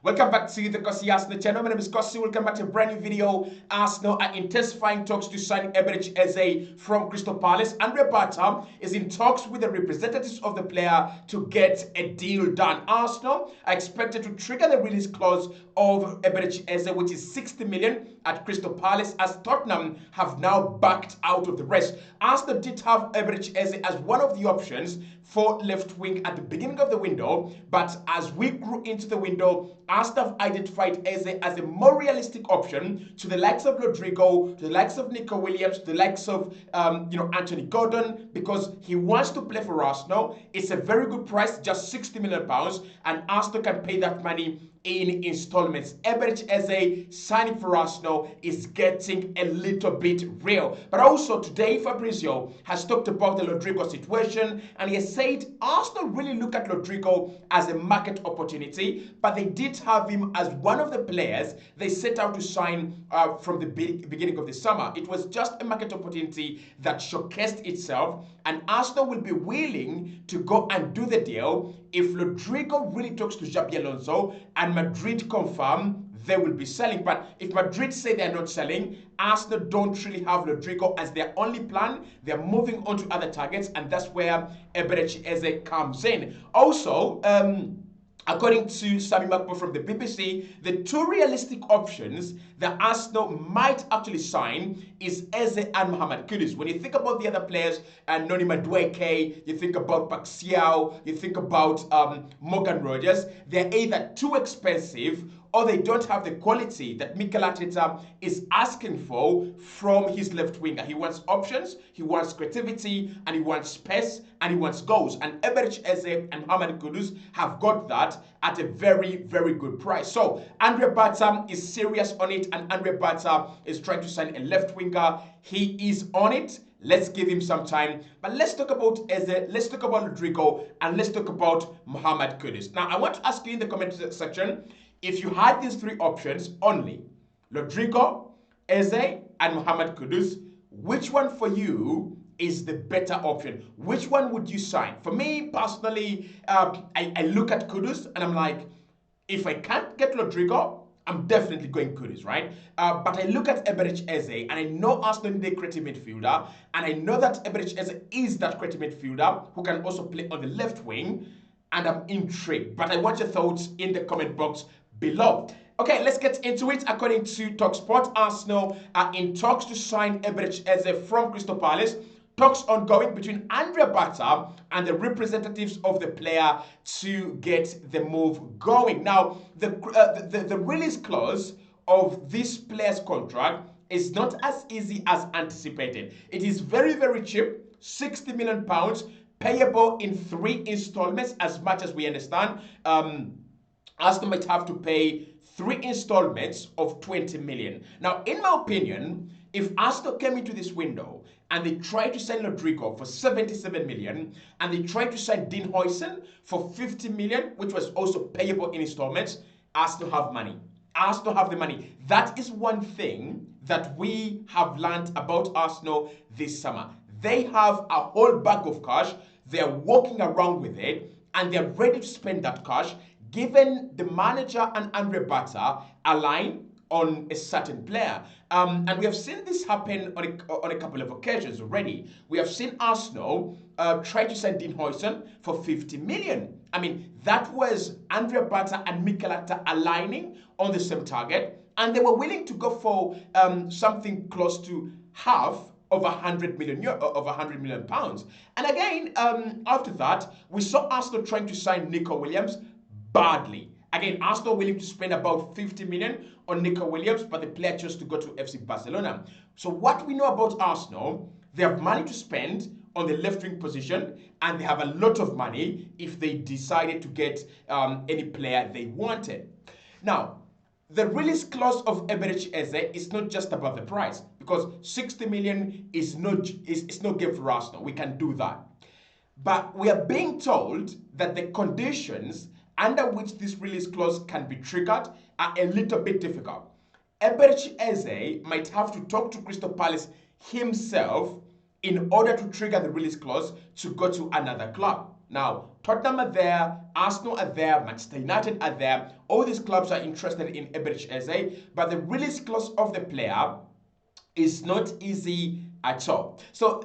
Welcome back to the Cossy Arsenal channel. My name is Cossy. Welcome back to a brand new video. Arsenal are intensifying talks to sign Eberechi Eze from Crystal Palace. Andre Bata is in talks with the representatives of the player to get a deal done. Arsenal are expected to trigger the release clause of Eberechi Eze, which is 60 million at Crystal Palace, as Tottenham have now backed out of the race. Arsenal did have Eberechi Eze as one of the options for left wing at the beginning of the window, but as we grew into the window, Arsenal have identified Eze as a more realistic option to the likes of Rodrigo, to the likes of Nico Williams, to the likes of Anthony Gordon, because he wants to play for Arsenal. It's a very good price, just £60 million, and Arsenal can pay that money in installments. Eberechi Eze signing for Arsenal is getting a little bit real. But also today, Fabrizio has talked about the Rodrigo situation, and he has said Arsenal really look at Rodrigo as a market opportunity, but they did have him as one of the players they set out to sign from the beginning of the summer. It was just a market opportunity that showcased itself, and Arsenal will be willing to go and do the deal if Rodrigo really talks to Xabi Alonso and Madrid confirm they will be selling. But if Madrid say they're not selling, Arsenal don't really have Rodrigo as their only plan. They're moving on to other targets, and that's where Eberechi Eze comes in. Also, according to Sami Makbo from the BBC, the two realistic options that Arsenal might actually sign is Eze and Mohamed Kudus. When you think about the other players, Noni Madueke, you think about Paxiao, you think about Morgan Rogers, they're either too expensive or they don't have the quality that Mikel Arteta is asking for from his left winger. He wants options, he wants creativity, and he wants space, and he wants goals. And Eberechi Eze and Mohamed Kudus have got that at a very, very good price. So Andre Bata is serious on it, and Andre Bata is trying to sign a left winger. He is on it. Let's give him some time. But let's talk about Eze, let's talk about Rodrigo, and let's talk about Mohamed Kudus. Now, I want to ask you in the comment section, if you had these three options only, Rodrigo, Eze, and Mohamed Kudus, which one for you is the better option? Which one would you sign? For me, personally, I look at Kudus and I'm like, if I can't get Rodrigo, I'm definitely going Kudus, right? But I look at Eberechi Eze, and I know Arsenal need a creative midfielder, and I know that Eberechi Eze is that creative midfielder who can also play on the left wing, and I'm intrigued. But I want your thoughts in the comment box below. Okay, let's get into it. According to TalkSport, Arsenal are in talks to sign Eberechi Eze from Crystal Palace. Talks ongoing between Andre Bata and the representatives of the player to get the move going. Now, the release clause of this player's contract is not as easy as anticipated. It is very, very cheap, £60 million, payable in 3 installments, as much as we understand. Arsenal might have to pay 3 installments of 20 million. Now, in my opinion, if Arsenal came into this window and they tried to sign Rodrigo for 77 million, and they tried to sign Dean Huijsen for 50 million, which was also payable in installments, Arsenal have money. Arsenal have the money. That is one thing that we have learned about Arsenal this summer. They have a whole bag of cash. They're walking around with it, and they're ready to spend that cash, given the manager and Andre Bata align on a certain player. And we have seen this happen on a couple of occasions already. We have seen Arsenal try to sign Dean Huijsen for 50 million. I mean, that was Andre Bata and Mikel Arteta aligning on the same target, and they were willing to go for something close to half of 100 million pounds. And again, after that, we saw Arsenal trying to sign Nico Williams badly. Again, Arsenal willing to spend about 50 million on Nico Williams, but the player chose to go to FC Barcelona. So what we know about Arsenal, they have money to spend on the left wing position, and they have a lot of money if they decided to get any player they wanted. Now, the release clause of Eberechi Eze is not just about the price, because 60 million is no game for Arsenal. We can do that. But we are being told that the conditions under which this release clause can be triggered are a little bit difficult. Eberechi Eze might have to talk to Crystal Palace himself in order to trigger the release clause to go to another club. Now, Tottenham are there, Arsenal are there, Manchester United are there. All these clubs are interested in Eberechi Eze, but the release clause of the player is not easy at all. So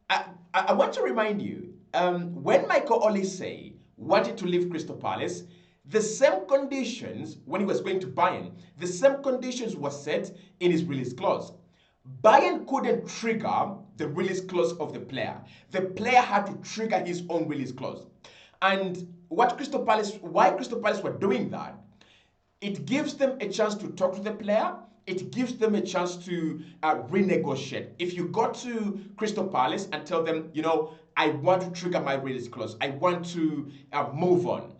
I want to remind you, when Michael Olise wanted to leave Crystal Palace, the same conditions, when he was going to Bayern, the same conditions were set in his release clause. Bayern couldn't trigger the release clause of the player. The player had to trigger his own release clause. And why Crystal Palace were doing that, it gives them a chance to talk to the player. It gives them a chance to renegotiate. If you go to Crystal Palace and tell them, I want to trigger my release clause, I want to move on,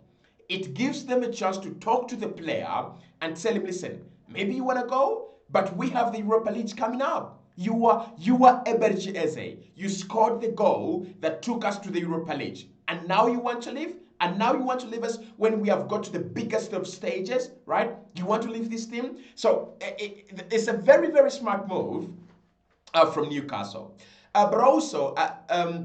it gives them a chance to talk to the player and tell him, listen, maybe you want to go, but we have the Europa League coming up. You are Eberechi Eze. You scored the goal that took us to the Europa League, and now you want to leave? And now you want to leave us when we have got to the biggest of stages, right? You want to leave this team? So it's a very, very smart move from Newcastle. But also,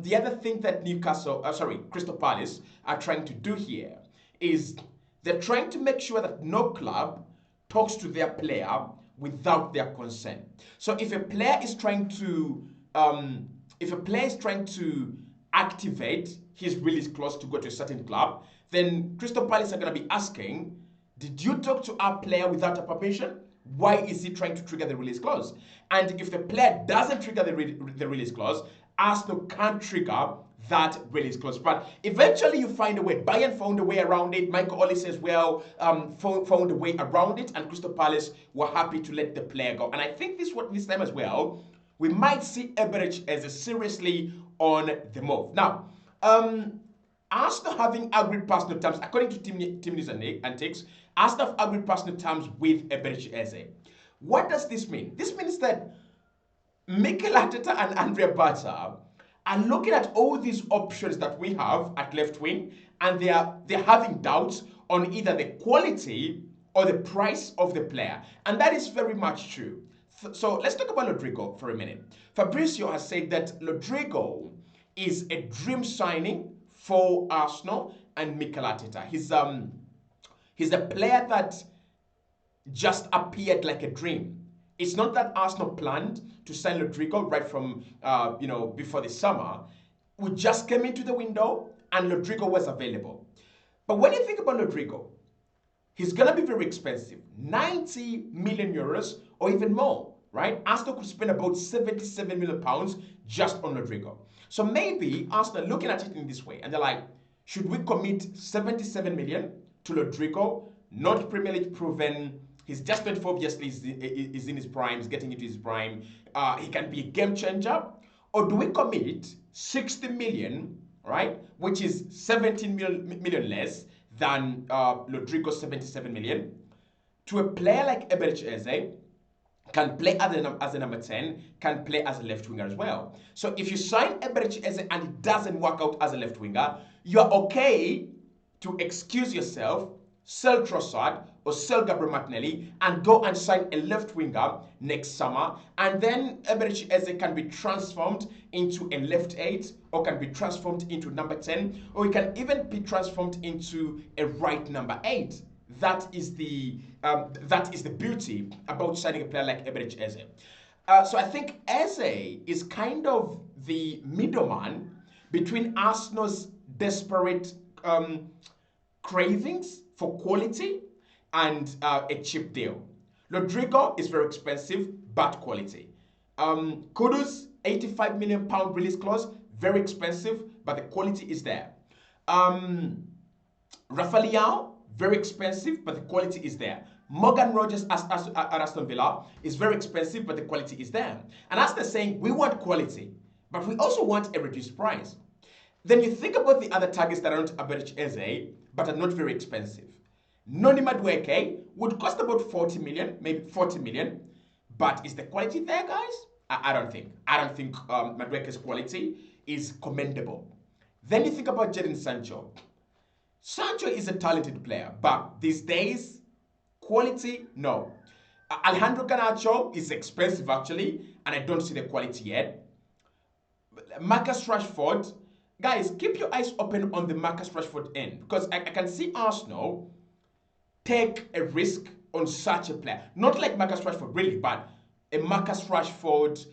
the other thing that Crystal Palace are trying to do here is they're trying to make sure that no club talks to their player without their consent. So if a player is trying to activate his release clause to go to a certain club, then Crystal Palace are going to be asking, did you talk to our player without a permission? Why is he trying to trigger the release clause? And if the player doesn't trigger the release clause, Arsenal can't trigger that release clause. But eventually you find a way. Bayern found a way around it. Michael Olise as well found a way around it, and Crystal Palace were happy to let the player go. And I think this time as well, we might see Eberechi as seriously on the move. Now, Arsenal having agreed personal terms, according to Team News and Ticks, Arsenal have agreed personal terms with Eberechi Eze. What does this mean? This means that Mikel Arteta and Andrea Berta are looking at all these options that we have at left wing, and they're having doubts on either the quality or the price of the player. And that is very much true. So let's talk about Rodrigo for a minute. Fabrizio has said that Rodrigo is a dream signing for Arsenal and Mikel Arteta. He's a player that just appeared like a dream. It's not that Arsenal planned to sign Rodrigo right from before the summer. We just came into the window and Rodrigo was available. But when you think about Rodrigo, he's gonna be very expensive, 90 million euros or even more, right? Arsenal could spend about 77 million pounds just on Rodrigo. So maybe Arsenal are looking at it in this way, and they're like, should we commit 77 million to Rodrigo, not Premier League proven? He's just 24, obviously, he's in his prime, he's getting into his prime. He can be a game changer. Or do we commit 60 million, right, which is 17 million less than Rodrigo's 77 million, to a player like Eberechi Eze, can play as a number 10, can play as a left winger as well. So if you sign Eberechi Eze and it doesn't work out as a left winger, you're okay to excuse yourself, sell Trossard or sell Gabriel Martinelli and go and sign a left winger next summer, and then Eberechi Eze can be transformed into a left 8 or can be transformed into number 10, or he can even be transformed into a right number 8. That is the beauty about signing a player like Eberechi Eze. So I think Eze is kind of the middleman between Arsenal's desperate cravings for quality and a cheap deal. Rodrigo is very expensive, but quality. Kudus, £85 million release clause, very expensive, but the quality is there. Rafael, very expensive, but the quality is there. Morgan Rogers at Aston Villa is very expensive, but the quality is there. And as they're saying, we want quality, but we also want a reduced price. Then you think about the other targets that are not Eberechi Eze, but are not very expensive. Noni Madueke would cost about 40 million, maybe 40 million, but is the quality there, guys? I don't think. I don't think Madueke's quality is commendable. Then you think about Jadon Sancho. Sancho is a talented player, but these days, quality, no. Alejandro Garnacho is expensive actually, and I don't see the quality yet. Marcus Rashford, guys, keep your eyes open on the Marcus Rashford end, because I can see Arsenal take a risk on such a player. Not like Marcus Rashford, really, but a Marcus Rashford,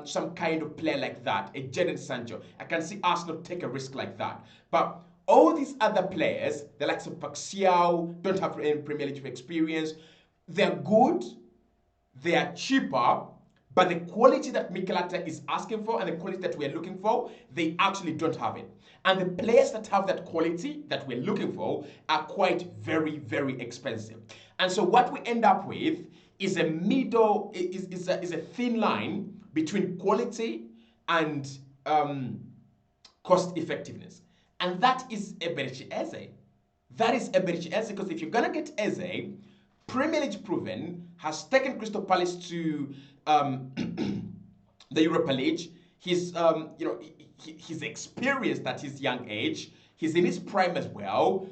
some kind of player like that, a Jadon Sancho. I can see Arsenal take a risk like that. But all these other players, the likes of Paxiao, don't have any Premier League experience. They're good, they are cheaper, but the quality that Mikel Arteta is asking for and the quality that we're looking for, they actually don't have it. And the players that have that quality that we're looking for are quite very, very expensive. And so what we end up with is a is a thin line between quality and cost effectiveness. And that is Eberechi Eze. That is Eberechi Eze, because if you're going to get Eze, Premier League proven, has taken Crystal Palace to the Europa League. He's he's experienced at his young age. He's in his prime as well.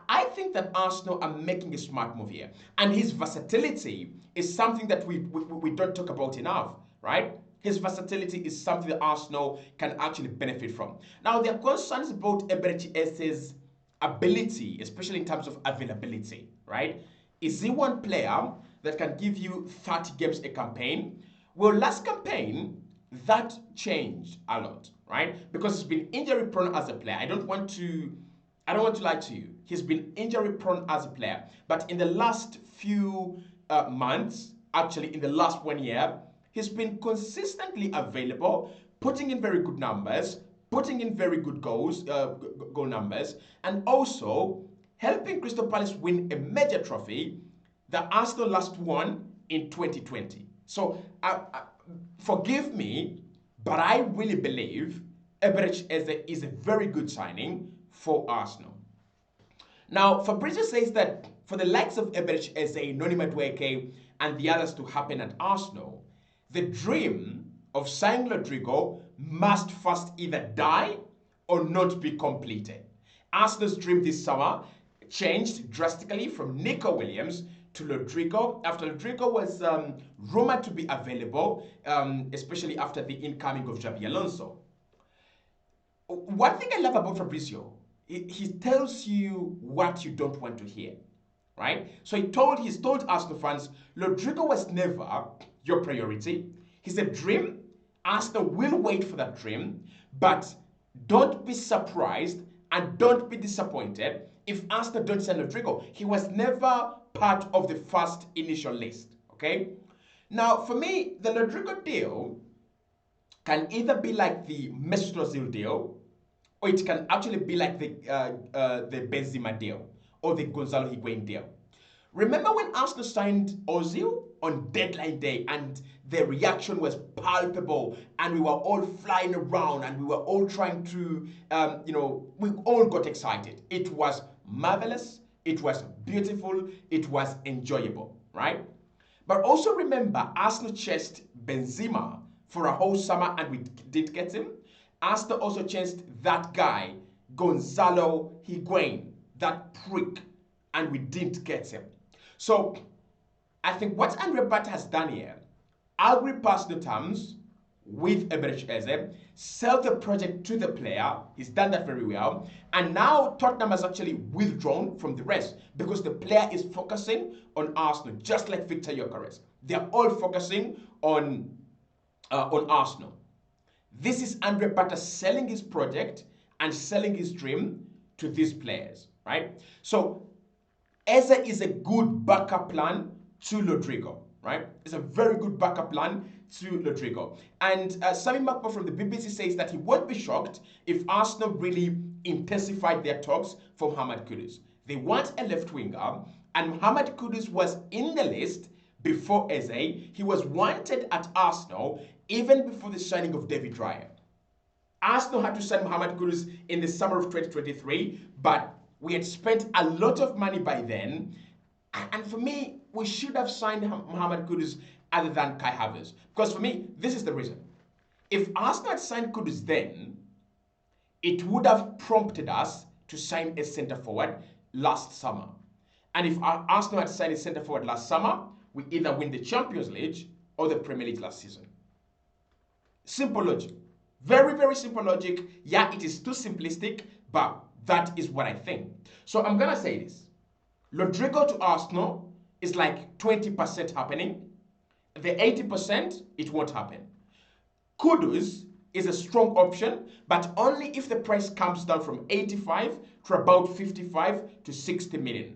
I think that Arsenal are making a smart move here. And his versatility is something that we don't talk about enough, right? His versatility is something that Arsenal can actually benefit from. Now, there are concerns about Eberechi Eze's ability, especially in terms of availability, right? Is he one player that can give you 30 games a campaign? Well, last campaign, that changed a lot, right? Because he's been injury prone as a player. I don't want to lie to you. He's been injury prone as a player. But in the last few months, actually in the last 1 year, he's been consistently available, putting in very good numbers, putting in very good goal numbers, and also helping Crystal Palace win a major trophy that Arsenal last won in 2020. So forgive me, but I really believe Eberechi Eze is a very good signing for Arsenal. Now, Fabrizio says that for the likes of Eberechi Eze, Noni Madueke, and the others to happen at Arsenal, the dream of signing Rodrigo must first either die or not be completed. Arsenal's dream this summer changed drastically from Nico Williams to Rodrigo after Rodrigo was rumored to be available, especially after the incoming of Xabi Alonso. One thing I love about Fabrizio, he tells you what you don't want to hear, right? So he's told Arsenal fans, Rodrigo was never your priority. He's a dream. Arsenal will wait for that dream, but don't be surprised and don't be disappointed if Arsenal don't sign Rodrigo. He was never part of the first initial list, okay? Now, for me, the Rodrigo deal can either be like the Mesut Ozil deal, or it can actually be like the Benzema deal or the Gonzalo Higuain deal. Remember when Arsenal signed Ozil on deadline day and the reaction was palpable and we were all flying around and we were all trying to, we all got excited. It was marvelous, it was beautiful, it was enjoyable, right? But also remember, Arsenal chased Benzema for a whole summer and we didn't get him. Arsenal also chased that guy, Gonzalo Higuain, that prick, and we didn't get him. So I think what Andre Bata has done here, agree personal terms with Eberechi Eze, sell the project to the player, he's done that very well, and now Tottenham has actually withdrawn from the rest because the player is focusing on Arsenal, just like Victor Gyökeres. They're all focusing on Arsenal. This is Andre Bata selling his project and selling his dream to these players, right? So Eze is a good backup plan to Rodrigo, right? It's a very good backup plan to Rodrigo. And Sami Makpo from the BBC says that he won't be shocked if Arsenal really intensified their talks for Mohamed Kudus. They want a left winger, and Mohamed Kudus was in the list before Eze. He was wanted at Arsenal even before the signing of David Raya. Arsenal had to sign Mohamed Kudus in the summer of 2023, but we had spent a lot of money by then. And for me, we should have signed Mohamed Kudus other than Kai Havertz. Because for me, this is the reason. If Arsenal had signed Kudus then, it would have prompted us to sign a centre forward last summer. And if Arsenal had signed a centre forward last summer, we either win the Champions League or the Premier League last season. Simple logic. Very, very simple logic. Yeah, it is too simplistic, but that is what I think. So I'm going to say this. Rodrigo to Arsenal is like 20% happening. The 80%, it won't happen. Kudus is a strong option, but only if the price comes down from 85 to about 55 to 60 million.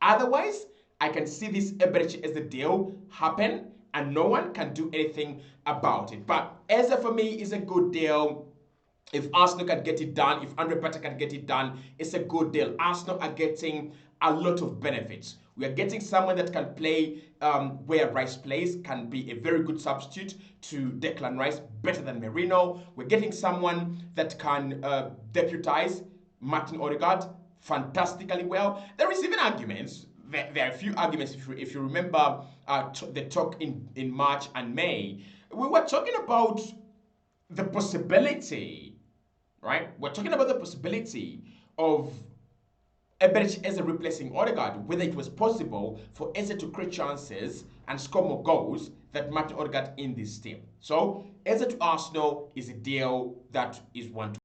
Otherwise, I can see this Eberechi as a deal happen and no one can do anything about it. But Eze for me is a good deal. If Arsenal can get it done, if Andre Pata can get it done, it's a good deal. Arsenal are getting a lot of benefits. We are getting someone that can play where Rice plays, can be a very good substitute to Declan Rice, better than Merino. We're getting someone that can deputize Martin Odegaard fantastically well. There is even arguments. There are a few arguments. If you remember the talk in March and May, we were talking about the possibility, right? We're talking about the possibility of Eberechi Eze replacing Odegaard, whether it was possible for Eze to create chances and score more goals than Martin Odegaard in this team. So Eze to Arsenal is a deal that is one to